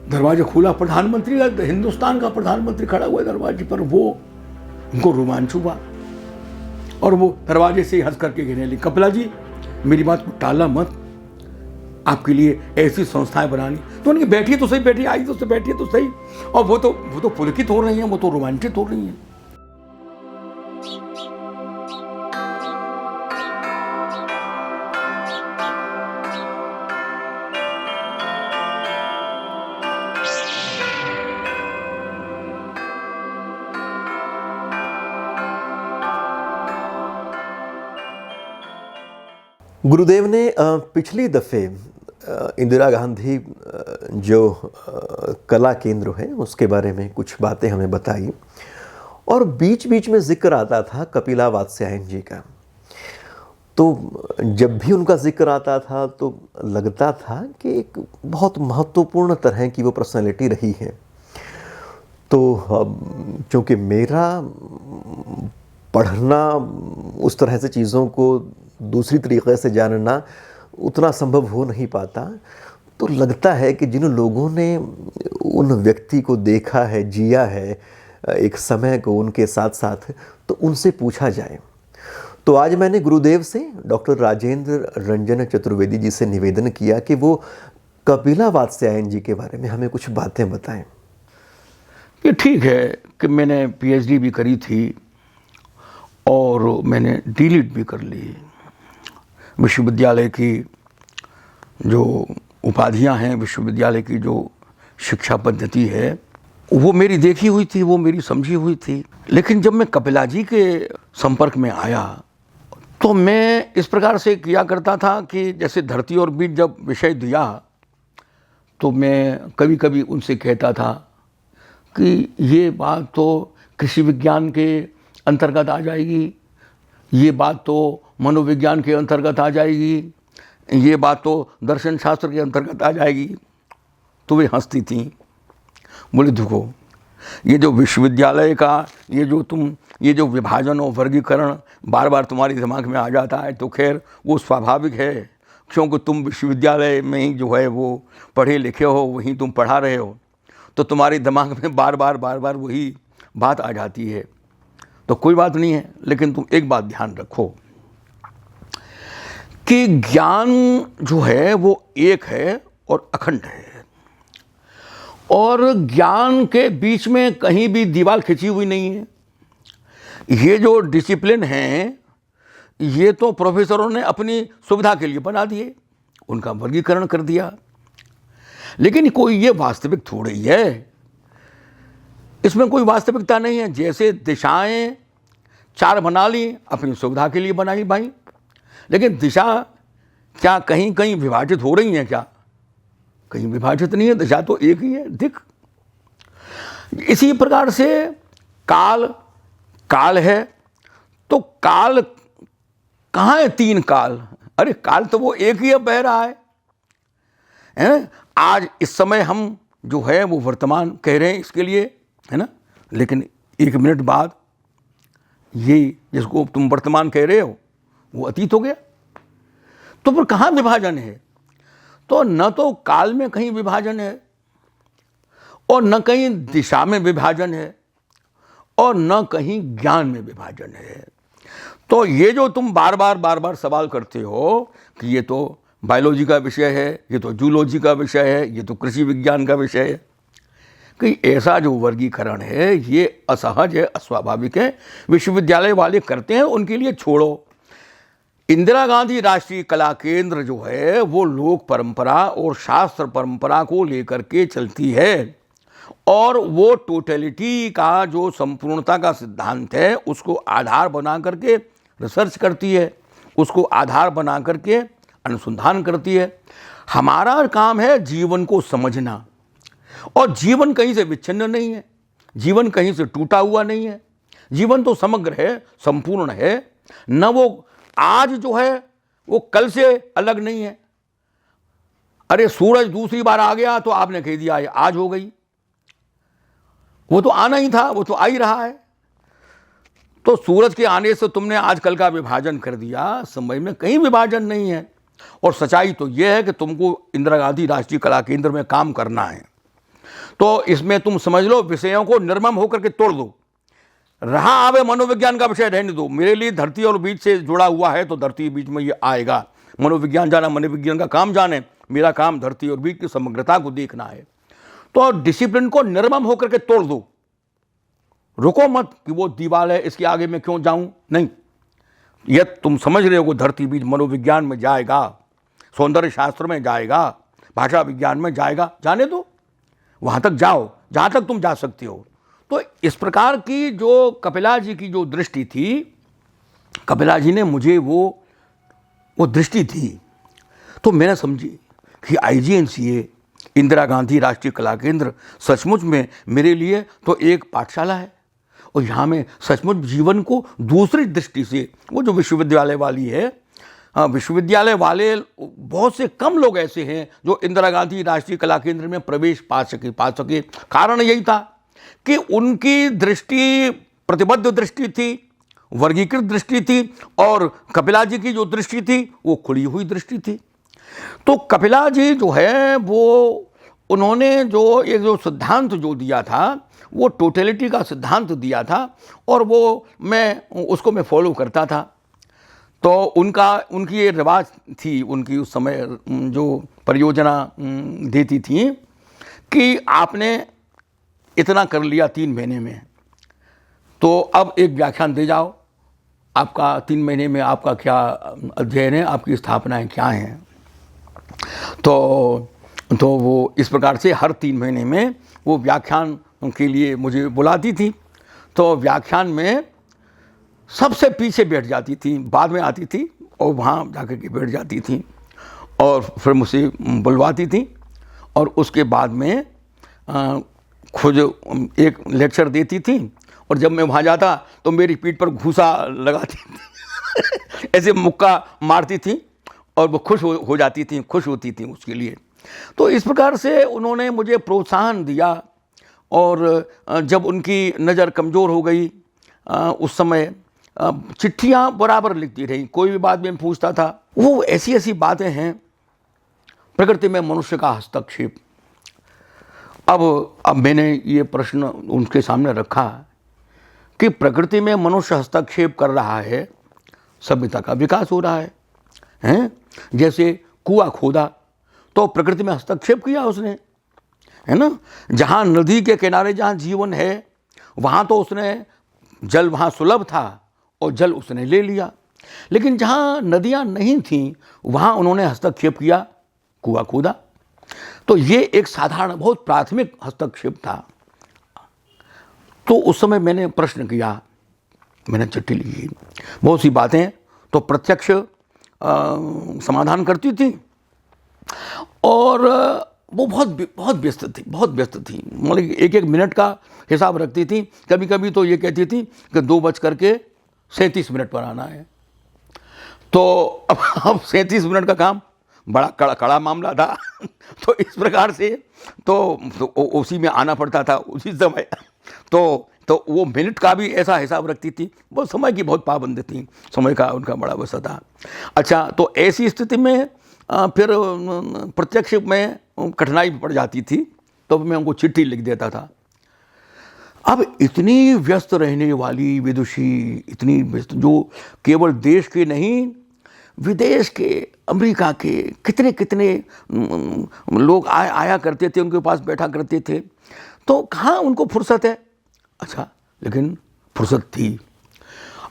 दरवाजा खुला, प्रधानमंत्री, हिंदुस्तान का प्रधानमंत्री खड़ा हुआ है दरवाजे पर। वो उनको रोमांच हुआ और वो दरवाजे से ही हंस करके कहने लगी, कपिला जी मेरी बात को टाला मत, आपके लिए ऐसी संस्थाएं बनानी। तो उनकी बैठिए तो सही, बैठिए, आई तो सही, बैठिए तो सही। और वो तो पुलकित हो रही हैं, वो तो रोमांचित हो रही हैं। गुरुदेव ने पिछली दफ़े इंदिरा गांधी जो कला केंद्र है उसके बारे में कुछ बातें हमें बताई, और बीच बीच में जिक्र आता था कपिला वात्स्यायन जी का। तो जब भी उनका जिक्र आता था तो लगता था कि एक बहुत महत्वपूर्ण तरह की वो पर्सनैलिटी रही है। तो क्योंकि मेरा पढ़ना, उस तरह से चीज़ों को दूसरी तरीक़े से जानना उतना संभव हो नहीं पाता, तो लगता है कि जिन लोगों ने उन व्यक्ति को देखा है, जिया है एक समय को उनके साथ साथ, तो उनसे पूछा जाए। तो आज मैंने गुरुदेव से डॉक्टर राजेंद्र रंजन चतुर्वेदी जी से निवेदन किया कि वो कपिला वात्स्यायन जी के बारे में हमें कुछ बातें बताएं। ये ठीक है कि मैंने पीएचडी भी करी थी और मैंने डीलिट भी कर ली। विश्वविद्यालय की जो उपाधियां हैं, विश्वविद्यालय की जो शिक्षा पद्धति है, वो मेरी देखी हुई थी, वो मेरी समझी हुई थी। लेकिन जब मैं कपिला जी के संपर्क में आया तो मैं इस प्रकार से किया करता था कि जैसे धरती और बीज जब विषय दिया तो मैं कभी कभी उनसे कहता था कि ये बात तो कृषि विज्ञान के अंतर्गत आ जाएगी, ये बात तो मनोविज्ञान के अंतर्गत आ जाएगी, ये बात तो दर्शन शास्त्र के अंतर्गत आ जाएगी। तो वे हंसती थीं, बोले देखो ये जो विश्वविद्यालय का ये जो विभाजन और वर्गीकरण बार बार तुम्हारे दिमाग में आ जाता है, तो खैर वो स्वाभाविक है, क्योंकि तुम विश्वविद्यालय में ही जो है वो पढ़े लिखे हो, वहीं तुम पढ़ा रहे हो, तो तुम्हारे दिमाग में बार बार वही बात आ जाती है। तो कोई बात नहीं है, लेकिन तुम एक बात ध्यान रखो कि ज्ञान जो है वो एक है और अखंड है, और ज्ञान के बीच में कहीं भी दीवार खिंची हुई नहीं है। ये जो डिसिप्लिन हैं ये तो प्रोफेसरों ने अपनी सुविधा के लिए बना दिए, उनका वर्गीकरण कर दिया, लेकिन कोई ये वास्तविक थोड़ी है, इसमें कोई वास्तविकता नहीं है। जैसे दिशाएं चार बना ली, अपनी सुविधा के लिए बनाई भाई, लेकिन दिशा क्या कहीं कहीं विभाजित हो रही हैं? क्या कहीं विभाजित नहीं है, दिशा तो एक ही है, दिख। इसी प्रकार से काल है, तो काल कहाँ है? तीन काल, अरे काल तो वो एक ही बह रहा है? आज इस समय हम जो है वो वर्तमान कह रहे हैं इसके लिए, है ना, लेकिन एक मिनट बाद ये जिसको तुम वर्तमान कह रहे हो वो अतीत हो गया। तो फिर कहाँ विभाजन है? तो न तो काल में कहीं विभाजन है, और न कहीं दिशा में विभाजन है, और न कहीं ज्ञान में विभाजन है। तो ये जो तुम बार बार सवाल करते हो कि ये तो बायोलॉजी का विषय है, ये तो जूलॉजी का विषय है, ये तो कृषि विज्ञान का विषय है, कि ऐसा जो वर्गीकरण है ये असहज है, अस्वाभाविक है, विश्वविद्यालय वाले करते हैं, उनके लिए छोड़ो। इंदिरा गांधी राष्ट्रीय कला केंद्र जो है वो लोक परंपरा और शास्त्र परंपरा को लेकर के चलती है, और वो टोटलिटी का जो संपूर्णता का सिद्धांत है उसको आधार बना करके रिसर्च करती है, उसको आधार बना करके अनुसंधान करती है। हमारा काम है जीवन को समझना, और जीवन कहीं से विच्छिन्न नहीं है, जीवन कहीं से टूटा हुआ नहीं है, जीवन तो समग्र है, संपूर्ण है। न वो आज जो है वो कल से अलग नहीं है। अरे सूरज दूसरी बार आ गया तो आपने कह दिया ये आज हो गई, वो तो आना ही था, वो तो आ ही रहा है। तो सूरज के आने से तुमने आज कल का विभाजन कर दिया, समय में कहीं विभाजन नहीं है। और सच्चाई तो यह है कि तुमको इंदिरा गांधी राष्ट्रीय कला केंद्र में काम करना है, तो इसमें तुम समझ लो विषयों को निर्मम होकर के तोड़ दो। रहा आवे मनोविज्ञान का विषय रहने दो, मेरे लिए धरती और बीज से जुड़ा हुआ है तो धरती बीज में ये आएगा। मनोविज्ञान जाना, मनोविज्ञान का काम जाने, मेरा काम धरती और बीज की समग्रता को देखना है। तो डिसिप्लिन को निर्मम होकर के तोड़ दो, रुको मत कि वो दीवार है इसके आगे मैं क्यों जाऊं, नहीं। ये तुम समझ रहे हो धरती बीज मनोविज्ञान में जाएगा, सौंदर्य शास्त्र में जाएगा, भाषा विज्ञान में जाएगा, जाने दो, वहां तक जाओ जहां तक तुम जा सकते हो। तो इस प्रकार की जो कपिला जी की जो दृष्टि थी, कपिला जी ने मुझे वो दृष्टि थी, तो मैंने समझी कि IGNCA इंदिरा गांधी राष्ट्रीय कला केंद्र सचमुच में मेरे लिए तो एक पाठशाला है, और यहाँ में सचमुच जीवन को दूसरी दृष्टि से, वो जो विश्वविद्यालय वाली है, विश्वविद्यालय वाले बहुत से कम लोग ऐसे हैं जो इंदिरा गांधी राष्ट्रीय कला केंद्र में प्रवेश पा सके। कारण यही था कि उनकी दृष्टि प्रतिबद्ध दृष्टि थी, वर्गीकृत दृष्टि थी, और कपिला जी की जो दृष्टि थी वो खुली हुई दृष्टि थी। तो कपिला जी जो है वो उन्होंने जो एक जो सिद्धांत जो दिया था वो टोटलिटी का सिद्धांत दिया था, और वो उसको मैं फॉलो करता था। तो उनकी ये रिवाज थी, उनकी उस समय जो परियोजना देती थी कि आपने इतना कर लिया 3 महीने में, तो अब एक व्याख्यान दे जाओ, आपका 3 महीने में आपका क्या अध्ययन है, आपकी स्थापनाएं क्या हैं। तो वो इस प्रकार से हर 3 महीने में वो व्याख्यान के लिए मुझे बुलाती थी। तो व्याख्यान में सबसे पीछे बैठ जाती थी, बाद में आती थी और वहाँ जाकर के बैठ जाती थी, और फिर मुझसे बुलवाती थी, और उसके बाद में खुद एक लेक्चर देती थी, और जब मैं वहाँ जाता तो मेरी पीठ पर घूसा लगाती थी ऐसे मुक्का मारती थी, और वो खुश हो जाती थी, खुश होती थी उसके लिए। तो इस प्रकार से उन्होंने मुझे प्रोत्साहन दिया, और जब उनकी नज़र कमज़ोर हो गई उस समय चिट्ठियाँ बराबर लिखती रही, कोई भी बात में पूछता था। वो ऐसी ऐसी बातें हैं, प्रकृति में मनुष्य का हस्तक्षेप। अब मैंने ये प्रश्न उनके सामने रखा कि प्रकृति में मनुष्य हस्तक्षेप कर रहा है, सभ्यता का विकास हो रहा है? जैसे कुआं खोदा तो प्रकृति में हस्तक्षेप किया उसने, है ना। जहाँ नदी के किनारे जहाँ जीवन है वहाँ तो उसने जल, वहाँ सुलभ था और जल उसने ले लिया, लेकिन जहाँ नदियाँ नहीं थीं वहाँ उन्होंने हस्तक्षेप किया, कुआं खोदा। तो ये एक साधारण बहुत प्राथमिक हस्तक्षेप था। तो उस समय मैंने प्रश्न किया, मैंने चिट्ठी लिखी, बहुत सी बातें तो प्रत्यक्ष समाधान करती थी, और वो बहुत व्यस्त थी, मतलब 1-1 मिनट का हिसाब रखती थी। कभी कभी तो ये कहती थी कि 2:37 पर आना है। तो अब 37 मिनट का काम बड़ा कड़ा मामला था तो इस प्रकार से तो उसी में आना पड़ता था उसी समय। तो वो मिनट का भी ऐसा हिसाब रखती थी, वो समय की बहुत पाबंद थी, समय का उनका बड़ा वसा था। अच्छा, तो ऐसी स्थिति में फिर प्रत्यक्ष में कठिनाई पड़ जाती थी, तो मैं उनको चिट्ठी लिख देता था। अब इतनी व्यस्त रहने वाली विदुषी, इतनी व्यस्त, जो केवल देश के नहीं विदेश के, अमेरिका के कितने कितने लोग आया करते थे, उनके पास बैठा करते थे, तो कहाँ उनको फुर्सत है। अच्छा, लेकिन फुर्सत थी।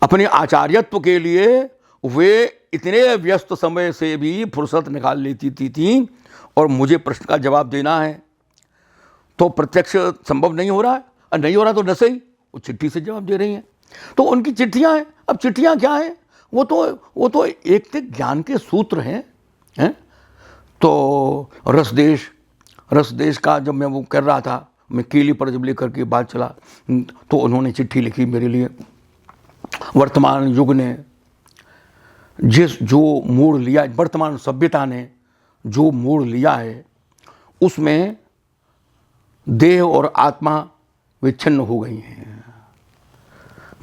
अपने आचार्यत्व के लिए वे इतने व्यस्त समय से भी फुर्सत निकाल लेती थी, और मुझे प्रश्न का जवाब देना है तो प्रत्यक्ष संभव नहीं हो रहा है, और नहीं हो रहा तो न सही वो चिट्ठी से जवाब दे रही हैं। तो उनकी चिट्ठियां हैं। अब चिट्ठियां क्या हैं, वो तो एक ज्ञान के सूत्र हैं। तो रस देश का जब मैं वो कर रहा था, मैं केली पर जब लेकर के बात चला, तो उन्होंने चिट्ठी लिखी मेरे लिए। वर्तमान युग ने जो मोड़ लिया, वर्तमान सभ्यता ने जो मोड़ लिया है, उसमें देह और आत्मा विच्छिन्न हो गई हैं।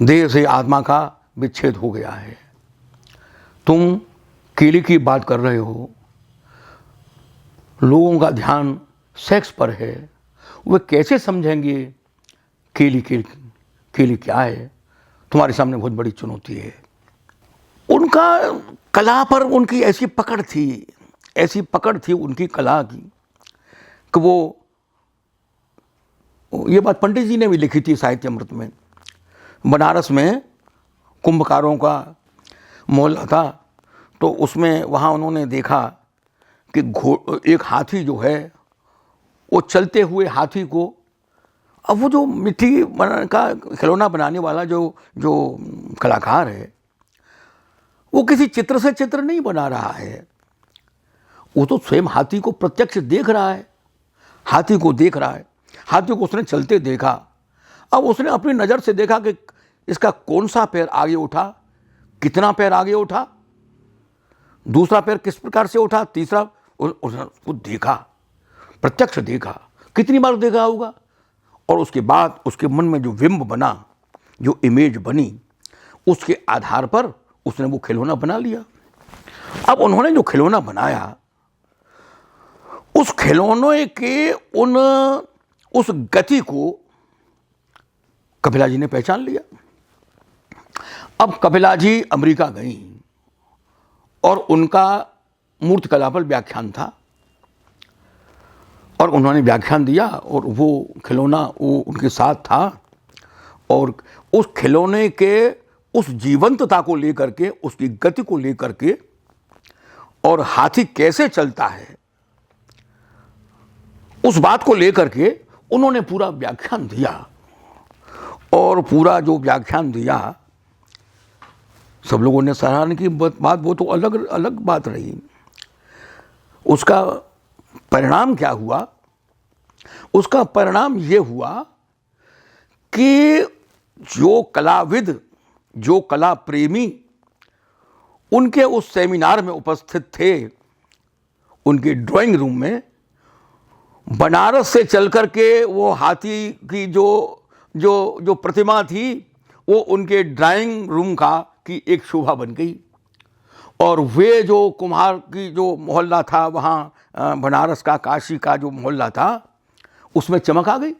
देह से आत्मा का विच्छेद हो गया है। तुम केली की बात कर रहे हो, लोगों का ध्यान सेक्स पर है, वे कैसे समझेंगे केली केली क्या है? तुम्हारे सामने बहुत बड़ी चुनौती है। उनका कला पर उनकी ऐसी पकड़ थी उनकी कला की कि वो ये बात पंडित जी ने भी लिखी थी साहित्य अमृत में। बनारस में कुंभकारों का मोहल्ला था, तो उसमें वहाँ उन्होंने देखा कि एक हाथी जो है वो चलते हुए हाथी को, अब वो जो मिट्टी का खिलौना बनाने वाला जो कलाकार है, वो किसी चित्र से चित्र नहीं बना रहा है, वो तो स्वयं हाथी को प्रत्यक्ष देख रहा है। हाथी को उसने चलते देखा। अब उसने अपनी नज़र से देखा कि इसका कौन सा पैर आगे उठा, कितना पैर आगे उठा, दूसरा पैर किस प्रकार से उठा, तीसरा, उसने उसको देखा, प्रत्यक्ष देखा। कितनी बार देखा होगा? और उसके बाद उसके मन में जो बिंब बना, जो इमेज बनी, उसके आधार पर उसने वो खिलौना बना लिया। अब उन्होंने जो खिलौना बनाया, उस खिलौने के उस गति को कपिला जी ने पहचान लिया। अब कपिला जी अमेरिका गई और उनका मूर्तिकला पर व्याख्यान था, और उन्होंने व्याख्यान दिया, और वो खिलौना वो उनके साथ था, और उस खिलौने के उस जीवंतता को लेकर के, उसकी गति को लेकर के, और हाथी कैसे चलता है, उस बात को लेकर के उन्होंने पूरा व्याख्यान दिया। और पूरा जो व्याख्यान दिया, सब लोगों ने सराहना की बात, वो तो अलग अलग बात रही। उसका परिणाम क्या हुआ? उसका परिणाम ये हुआ कि जो कलाविद, जो कला प्रेमी उनके उस सेमिनार में उपस्थित थे, उनके ड्राइंग रूम में, बनारस से चल कर के वो हाथी की जो प्रतिमा थी, वो उनके ड्राइंग रूम की एक शोभा बन गई। और वे जो कुम्हार की जो मोहल्ला था वहाँ, बनारस का, काशी का जो मोहल्ला था, उसमें चमक आ गई,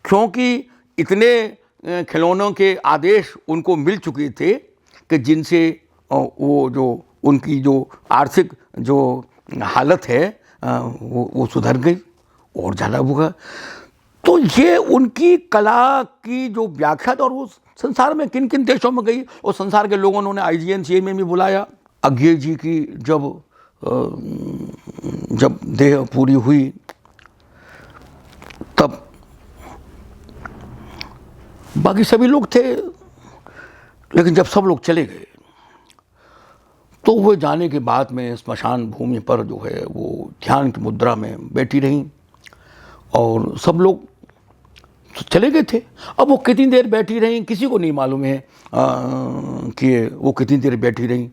क्योंकि इतने खिलौनों के आदेश उनको मिल चुके थे कि जिनसे वो जो उनकी जो आर्थिक जो हालत है वो सुधर गई और ज़्यादा हुआ। तो ये उनकी कला की जो व्याख्या, और वो संसार में किन किन देशों में गई, और संसार के लोगों ने IGNCA में भी बुलाया। अज्ञे जी की जब देह पूरी हुई, तब बाकी सभी लोग थे, लेकिन जब सब लोग चले गए, तो वो जाने के बाद में स्मशान भूमि पर जो है वो ध्यान की मुद्रा में बैठी रहीं, और सब लोग चले गए थे। अब वो कितनी देर बैठी रहीं किसी को नहीं मालूम है कि वो कितनी देर बैठी रहीं,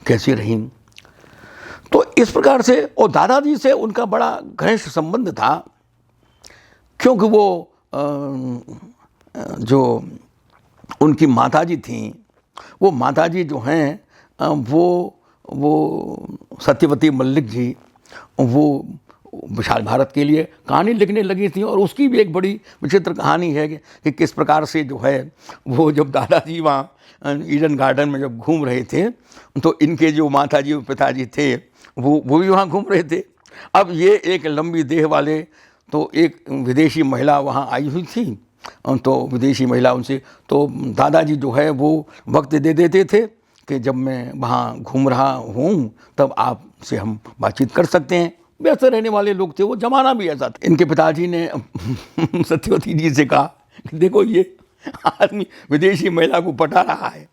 कैसे रहीं। तो इस प्रकार से, और दादाजी से उनका बड़ा घनिष्ठ संबंध था, क्योंकि वो जो उनकी माताजी थीं, वो माताजी जो हैं वो सत्यवती मल्लिक जी, वो विशाल भारत के लिए कहानी लिखने लगी थी। और उसकी भी एक बड़ी विचित्र कहानी है कि किस प्रकार से जो है वो, जब दादाजी वहाँ ईडन गार्डन में जब घूम रहे थे, तो इनके जो माताजी और पिताजी थे वो भी वहाँ घूम रहे थे। अब ये एक लंबी देह वाले, तो एक विदेशी महिला वहाँ आई हुई थी, तो विदेशी महिला उनसे, तो दादाजी जो है वो वक्त दे देते थे कि जब मैं वहाँ घूम रहा हूँ तब आपसे हम बातचीत कर सकते हैं। व्यस्त रहने वाले लोग थे, वो जमाना भी ऐसा था। इनके पिताजी ने सत्यवती जी से कहा कि देखो ये आदमी विदेशी महिला को पटा रहा है।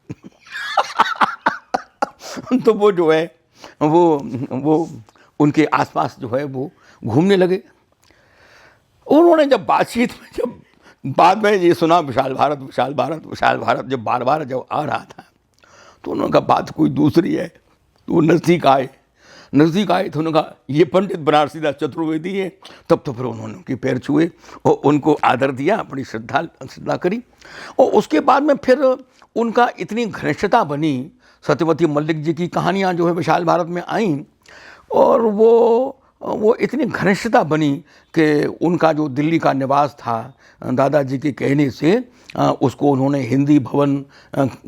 तो वो जो है वो उनके आसपास जो है वो घूमने लगे। उन्होंने जब बातचीत में, जब बाद में ये सुना विशाल भारत जब बार बार जब आ रहा था, तो उन्होंने कहा बात कोई दूसरी है। तो वो नज़दीक आए तो उन्होंने कहा ये पंडित बनारसीदास चतुर्वेदी है। तब तो फिर उन्होंने उनके पैर छुए और उनको आदर दिया, बड़ी श्रद्धा करी। और उसके बाद में फिर उनका इतनी घनिष्ठता बनी, सत्यवती मल्लिक जी की कहानियाँ जो है विशाल भारत में आईं, और वो वो इतनी घनिष्ठता बनी कि उनका जो दिल्ली का निवास था, दादाजी के कहने से उसको उन्होंने हिंदी भवन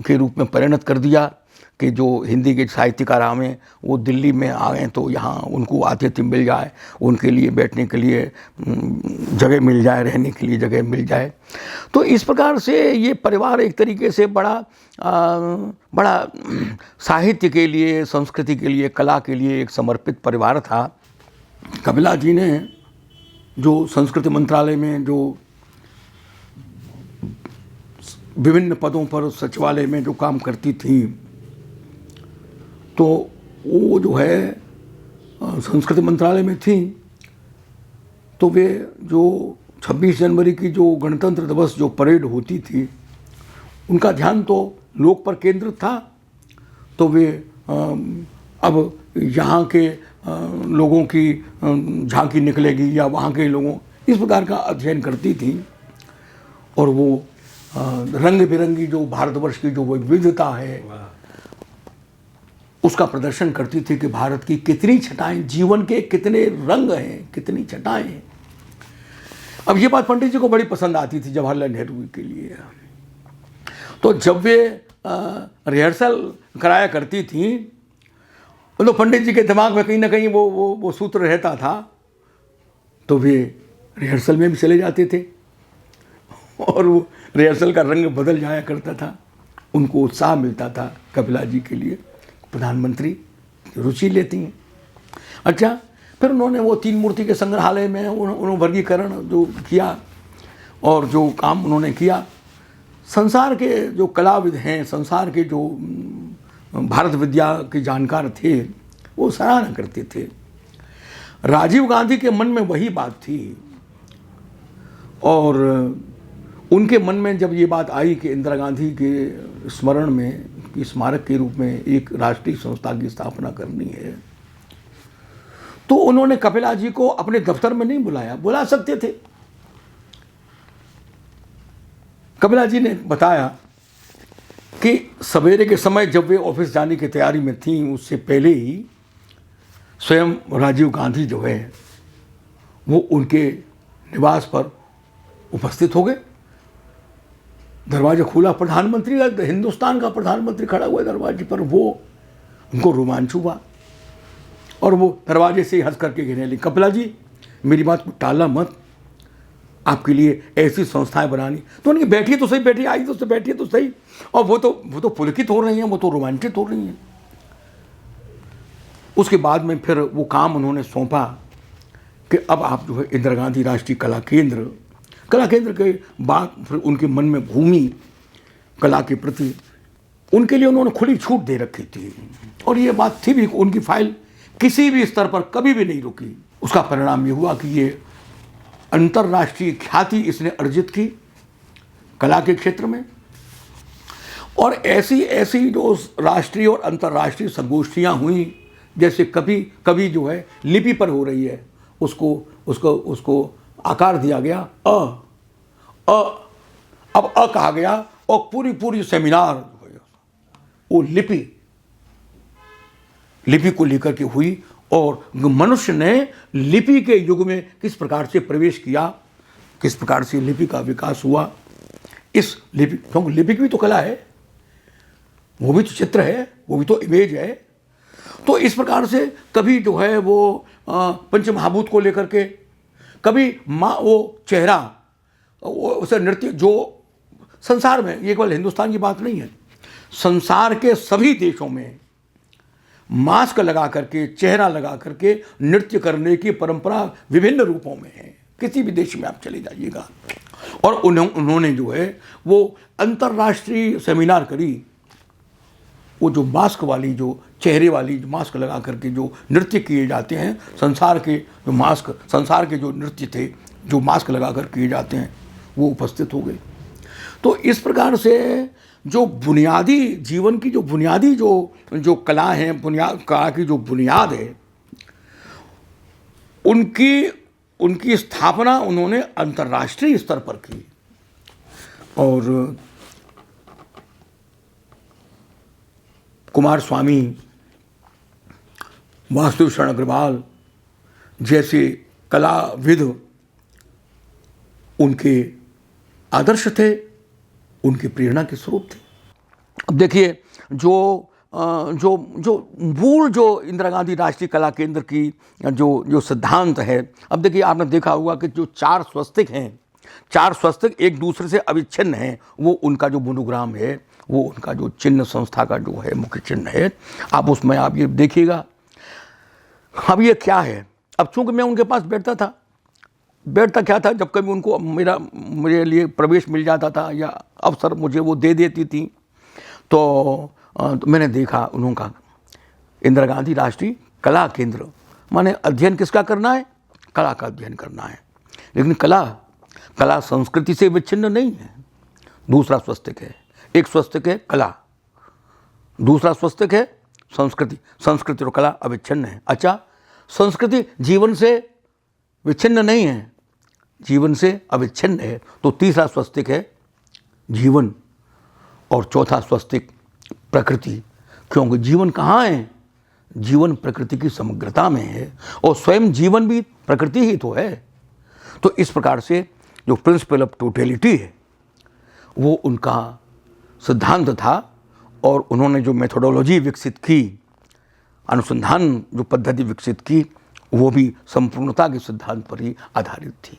के रूप में परिणत कर दिया कि जो हिंदी के साहित्यकार हैं वो दिल्ली में आ गए तो यहाँ उनको आतिथ्य मिल जाए, उनके लिए बैठने के लिए जगह मिल जाए, रहने के लिए जगह मिल जाए। तो इस प्रकार से ये परिवार एक तरीके से बड़ा साहित्य के लिए, संस्कृति के लिए, कला के लिए एक समर्पित परिवार था। कपिला जी ने जो संस्कृति मंत्रालय में जो विभिन्न पदों पर सचिवालय में जो काम करती थी, तो वो जो है संस्कृति मंत्रालय में थी, तो वे जो 26 जनवरी की जो गणतंत्र दिवस जो परेड होती थी, उनका ध्यान तो लोक पर केंद्रित था। तो वे अब यहाँ के लोगों की झांकी निकलेगी या वहाँ के लोगों, इस प्रकार का अध्ययन करती थी। और वो रंग बिरंगी जो भारतवर्ष की जो विविधता है उसका प्रदर्शन करती थी कि भारत की कितनी छटाएं, जीवन के कितने रंग हैं, कितनी छटाएं हैं। अब ये बात पंडित जी को बड़ी पसंद आती थी जवाहरलाल नेहरू के लिए। तो जब वे रिहर्सल कराया करती थी तो पंडित जी के दिमाग में कहीं ना कहीं वो सूत्र रहता था, तो वे रिहर्सल में भी चले जाते थे और वो रिहर्सल का रंग बदल जाया करता था। उनको उत्साह मिलता था कपिला जी के लिए, प्रधानमंत्री रुचि लेती हैं। अच्छा, फिर उन्होंने वो तीन मूर्ति के संग्रहालय में उन्होंने वर्गीकरण जो किया और जो काम उन्होंने किया, संसार के जो कलाविद हैं, संसार के जो भारत विद्या के जानकार थे, वो सराहना करते थे। राजीव गांधी के मन में वही बात थी और उनके मन में जब ये बात आई कि इंदिरा गांधी के स्मरण में, स्मारक के रूप में एक राष्ट्रीय संस्था की स्थापना करनी है, तो उन्होंने कपिला जी को अपने दफ्तर में नहीं बुलाया। बुला सकते थे। कपिला जी ने बताया कि सवेरे के समय जब वे ऑफिस जाने की तैयारी में थी, उससे पहले ही स्वयं राजीव गांधी जो है वो उनके निवास पर उपस्थित हो गए। दरवाजा खुला, प्रधानमंत्री, हिंदुस्तान का प्रधानमंत्री खड़ा हुआ दरवाजे पर। वो उनको रोमांच हुआ और वो दरवाजे से ही हंस करके कहने लगी, कपिला जी मेरी बात को टाला मत, आपके लिए ऐसी संस्थाएं बनानी। तो उनकी बैठिए तो सही, बैठिए, आई तो बैठिए तो सही। और वो तो पुलकित हो रही हैं, वो तो रोमांचित हो रही हैं। उसके बाद में फिर वो काम उन्होंने सौंपा कि अब आप जो है इंदिरा गांधी राष्ट्रीय कला केंद्र के बाद फिर उनके मन में घूमी कला के प्रति, उनके लिए उन्होंने खुली छूट दे रखी थी। और ये बात थी भी, उनकी फाइल किसी भी स्तर पर कभी भी नहीं रुकी। उसका परिणाम ये हुआ कि ये अंतर्राष्ट्रीय ख्याति इसने अर्जित की कला के क्षेत्र में। और ऐसी ऐसी जो राष्ट्रीय और अंतर्राष्ट्रीय संगोष्ठियाँ हुई, जैसे कभी जो है लिपि पर हो रही है, उसको आकार दिया गया अब कहा गया, और पूरी सेमिनार जो है वो लिपि को लेकर के हुई। और मनुष्य ने लिपि के युग में किस प्रकार से प्रवेश किया, किस प्रकार से लिपि का विकास हुआ, इस लिपि, क्योंकि लिपि की भी तो कला है, वो भी तो चित्र है, वो भी तो इमेज है। तो इस प्रकार से कभी जो है वो पंचमहाभूत को लेकर के, कभी वो चेहरा, उसे नृत्य, जो संसार में, ये केवल हिंदुस्तान की बात नहीं है, संसार के सभी देशों में मास्क लगा करके, चेहरा लगा करके नृत्य करने की परंपरा विभिन्न रूपों में है। किसी भी देश में आप चले जाइएगा। और उन्होंने जो है वो अंतर्राष्ट्रीय सेमिनार करी। वो जो मास्क वाली, जो चेहरे वाली मास्क लगा करके जो नृत्य किए जाते हैं, संसार के जो नृत्य थे, जो मास्क लगा कर किए जाते हैं, वो उपस्थित हो गए। तो इस प्रकार से जो बुनियादी जीवन की जो बुनियादी जो कला है, कला की जो बुनियाद है, उनकी स्थापना उन्होंने अंतर्राष्ट्रीय स्तर पर की। और कुमार स्वामी, वासुदेव शरण अग्रवाल, जैसे कलाविद उनके आदर्श थे, उनकी प्रेरणा के स्रोत थे। अब देखिए जो मूल जो इंदिरा गांधी राष्ट्रीय कला केंद्र की जो सिद्धांत है, अब देखिए आपने देखा होगा कि जो 4 स्वस्तिक हैं, 4 स्वस्तिक एक दूसरे से अविच्छिन्न हैं। वो उनका जो मोनोग्राम है, वो उनका जो चिन्ह संस्था का जो है मुख्य चिन्ह है, आप उसमें आप ये देखिएगा। अब ये क्या है, अब चूंकि मैं उनके पास बैठता क्या था, जब कभी उनको मेरे लिए प्रवेश मिल जाता था या अवसर मुझे वो दे देती थी, तो मैंने देखा उनका इंदिरा गांधी राष्ट्रीय कला केंद्र, माने अध्ययन किसका करना है, कला का अध्ययन करना है। लेकिन कला संस्कृति से विच्छिन्न नहीं है। दूसरा स्वस्तिक है, एक स्वस्तिक है कला, दूसरा स्वस्तिक है संस्कृति। संस्कृति और कला अविच्छिन्न है। अच्छा, संस्कृति जीवन से विच्छिन्न नहीं है, जीवन से अविच्छिन्न है। तो तीसरा स्वस्तिक है जीवन और चौथा स्वस्तिक प्रकृति। क्योंकि जीवन कहाँ है, जीवन प्रकृति की समग्रता में है और स्वयं जीवन भी प्रकृति ही तो है। तो इस प्रकार से जो प्रिंसिपल ऑफ टोटलिटी है वो उनका सिद्धांत था और उन्होंने जो मेथोडोलॉजी विकसित की, अनुसंधान जो पद्धति विकसित की, वो भी संपूर्णता के सिद्धांत पर ही आधारित थी।